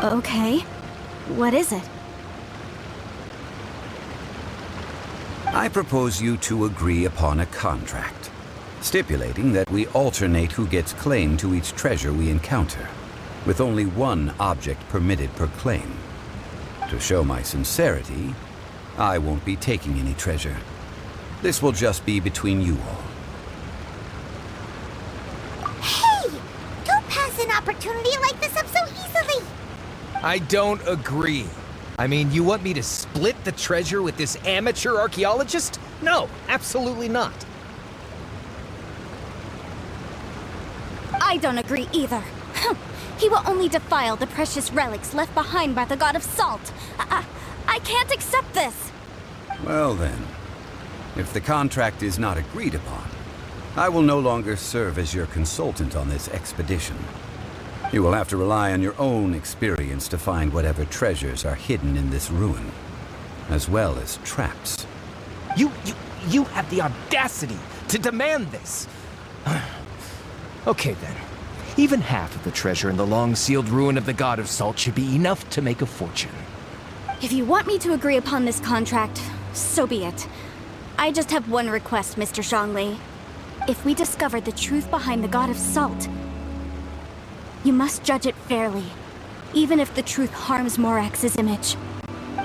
Okay. What is it? I propose you two agree upon a contract, stipulating that we alternate who gets claim to each treasure we encounter, with only one object permitted per claim. To show my sincerity, I won't be taking any treasure. This will just be between you all. Hey! Don't pass an opportunity like this up so easily! I don't agree. I mean, you want me to split the treasure with this amateur archaeologist? No, absolutely not. I don't agree either. He will only defile the precious relics left behind by the god of salt. I can't accept this. Well then, if the contract is not agreed upon, I will no longer serve as your consultant on this expedition. You will have to rely on your own experience to find whatever treasures are hidden in this ruin, as well as traps. You have the audacity to demand this. Okay then. Even half of the treasure in the long-sealed ruin of the god of salt should be enough to make a fortune. If you want me to agree upon this contract, so be it. I just have one request, Mr. Zhongli. If we discover the truth behind the god of salt, you must judge it fairly, even if the truth harms Morax's image.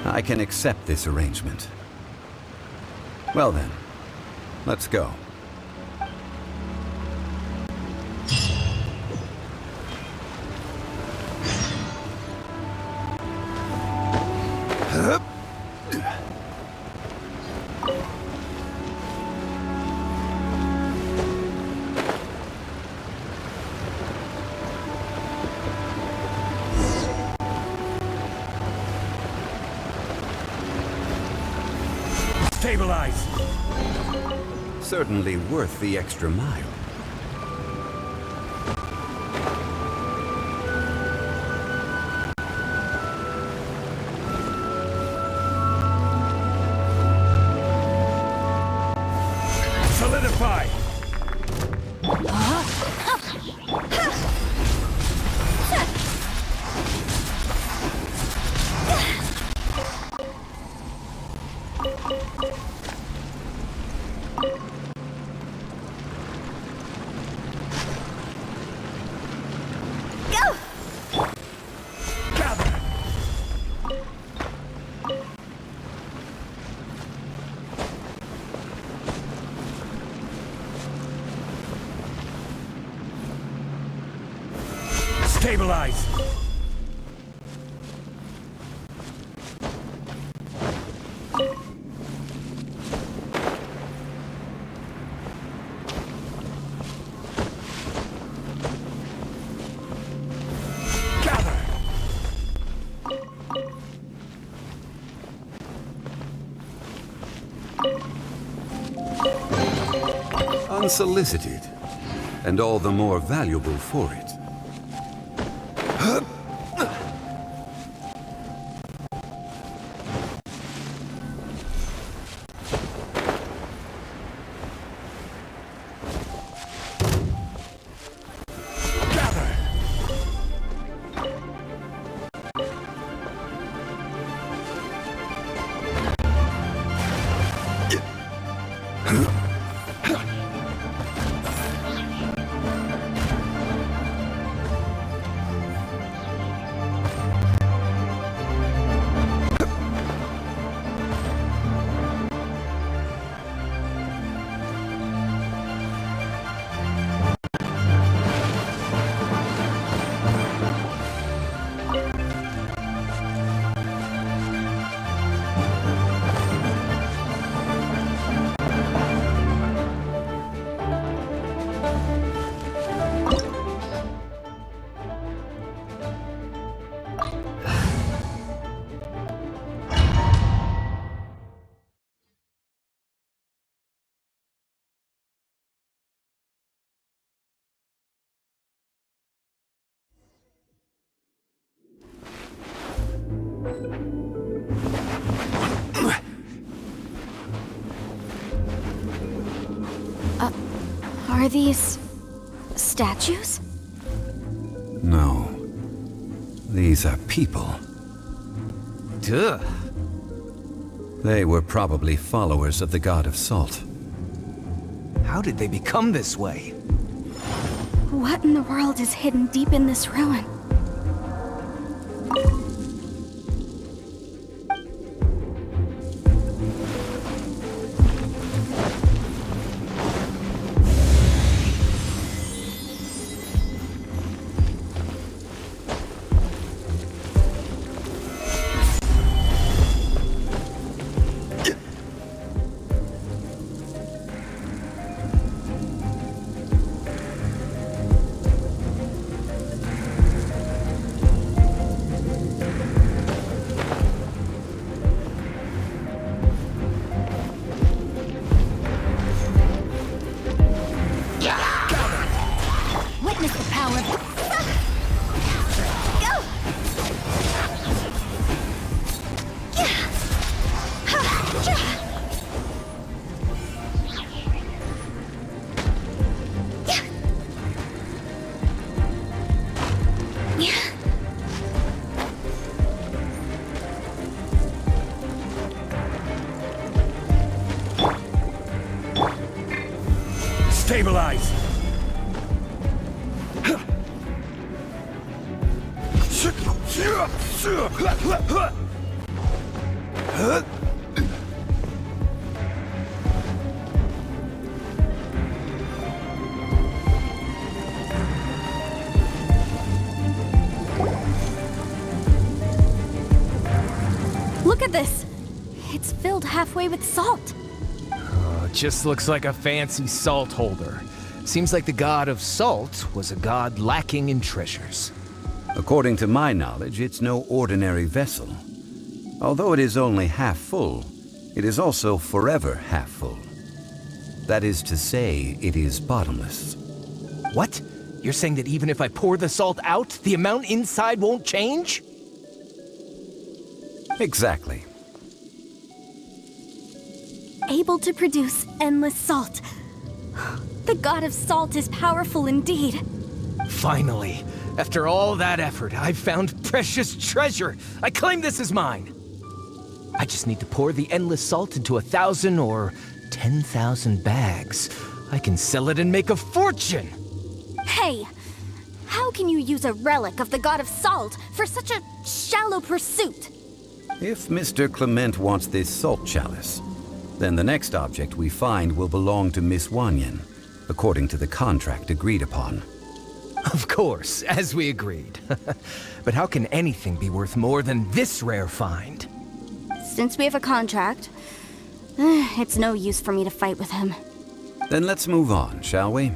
I can accept this arrangement. Well then, let's go. Stabilize! Certainly worth the extra mile. Solidify! Stabilize! Gather! Unsolicited, and all the more valuable for it. Are these statues? No. These are people. Duh. They were probably followers of the god of salt. How did they become this way? What in the world is hidden deep in this ruin? Witness the power. Go! Stabilize! Look at this! It's filled halfway with salt. Just looks like a fancy salt holder. Seems like the god of salt was a god lacking in treasures. According to my knowledge, it's no ordinary vessel. Although it is only half full, it is also forever half full. That is to say, it is bottomless. What? You're saying that even if I pour the salt out, the amount inside won't change? Exactly. Able to produce endless salt. The god of salt is powerful indeed. Finally, after all that effort, I've found precious treasure. I claim this as mine. I just need to pour the endless salt into 1,000 or 10,000 bags. I can sell it and make a fortune. Hey, how can you use a relic of the god of salt for such a shallow pursuit? If Mr. Clement wants this salt chalice, then the next object we find will belong to Miss Wanyan, according to the contract agreed upon. Of course, as we agreed. But how can anything be worth more than this rare find? Since we have a contract, it's no use for me to fight with him. Then let's move on, shall we?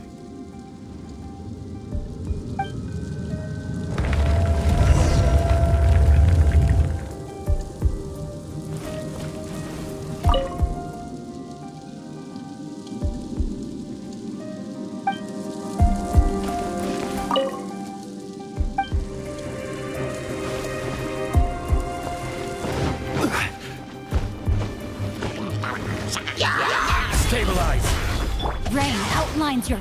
Stabilize! Rain outlines your...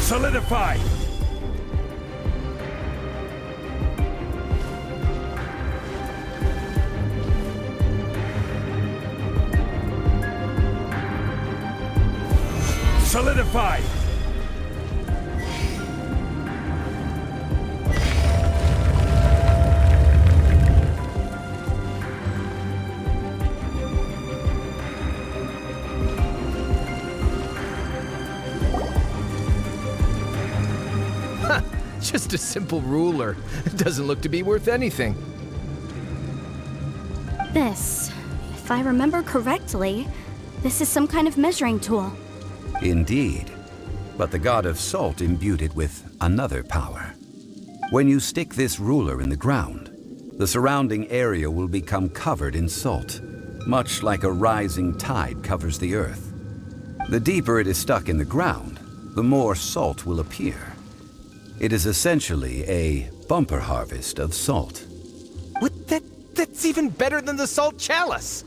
Solidify! Solidify! Just a simple ruler. It doesn't look to be worth anything. This, if I remember correctly, this is some kind of measuring tool. Indeed. But the god of salt imbued it with another power. When you stick this ruler in the ground, the surrounding area will become covered in salt, much like a rising tide covers the earth. The deeper it is stuck in the ground, the more salt will appear. It is essentially a bumper harvest of salt. What? That's even better than the salt chalice!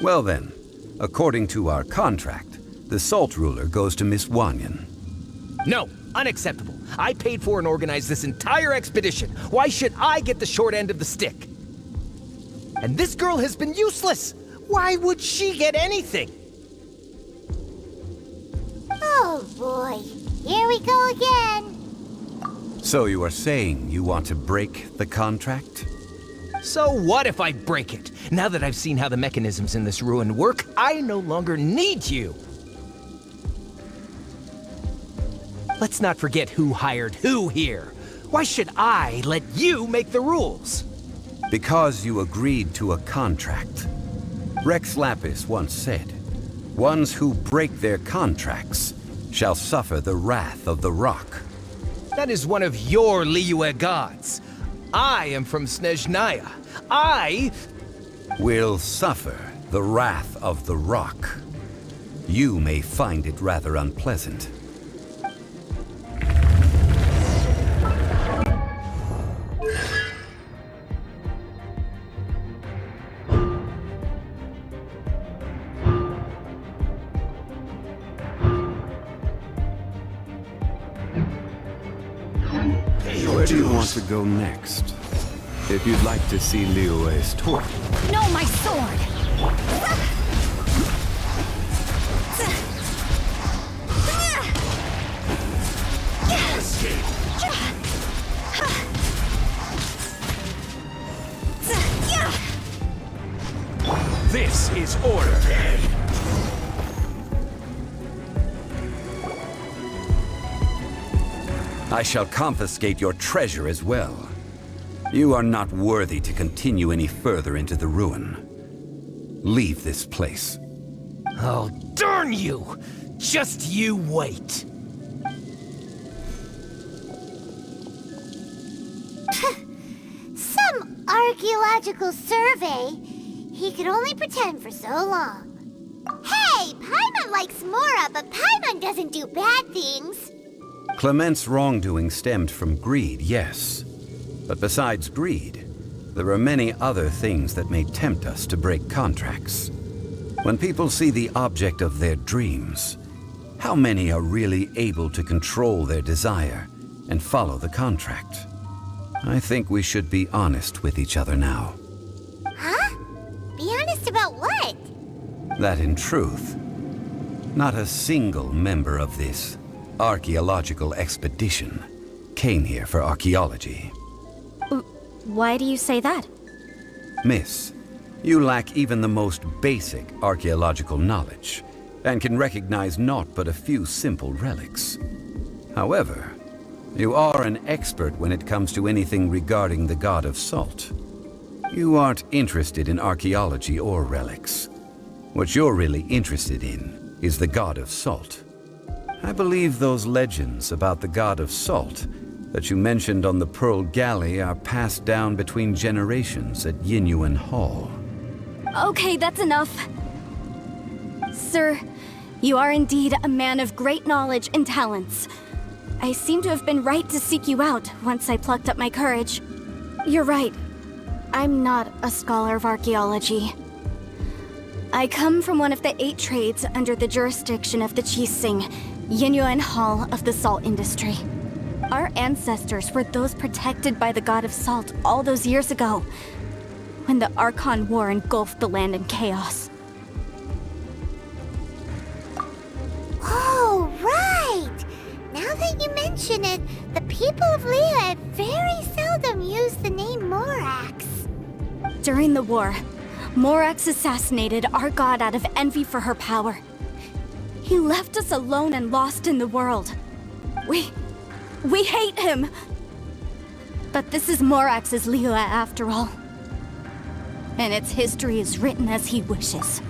Well then, according to our contract, the salt ruler goes to Miss Wanyan. No, unacceptable. I paid for and organized this entire expedition. Why should I get the short end of the stick? And this girl has been useless. Why would she get anything? Oh boy, here we go again. So you are saying you want to break the contract? So what if I break it? Now that I've seen how the mechanisms in this ruin work, I no longer need you. Let's not forget who hired who here. Why should I let you make the rules? Because you agreed to a contract. Rex Lapis once said, "Ones who break their contracts shall suffer the wrath of the rock." That is one of your Liyue gods. I am from Snezhnaya. I Will suffer the wrath of the rock. You may find it rather unpleasant. Where do you want to go next? If you'd like to see Liyue's torch. No, my sword! This is order. I shall confiscate your treasure as well. You are not worthy to continue any further into the ruin. Leave this place. Oh, darn you! Just you wait. Some archaeological survey. He could only pretend for so long. Hey, Paimon likes Mora, but Paimon doesn't do bad things. Clement's wrongdoing stemmed from greed, yes. But besides greed, there are many other things that may tempt us to break contracts. When people see the object of their dreams, how many are really able to control their desire and follow the contract? I think we should be honest with each other now. Huh? Be honest about what? That in truth, not a single member of this archaeological expedition came here for archaeology. Why do you say that? Miss, you lack even the most basic archaeological knowledge, and can recognize naught but a few simple relics. However, you are an expert when it comes to anything regarding the god of salt. You aren't interested in archaeology or relics. What you're really interested in is the god of salt. I believe those legends about the god of salt that you mentioned on the Pearl Galley are passed down between generations at Yingyuan Hall. Okay, that's enough. Sir, you are indeed a man of great knowledge and talents. I seem to have been right to seek you out once I plucked up my courage. You're right. I'm not a scholar of archaeology. I come from one of the 8 trades under the jurisdiction of the Qixing, Yingyuan Hall of the salt industry. Our ancestors were those protected by the god of salt all those years ago, when the Archon War engulfed the land in chaos. Oh, right! Now that you mention it, the people of Liyue very seldom use the name Morax. During the war, Morax assassinated our god out of envy for her power. He left us alone and lost in the world. We hate him! But this is Morax's Liyue after all. And its history is written as he wishes.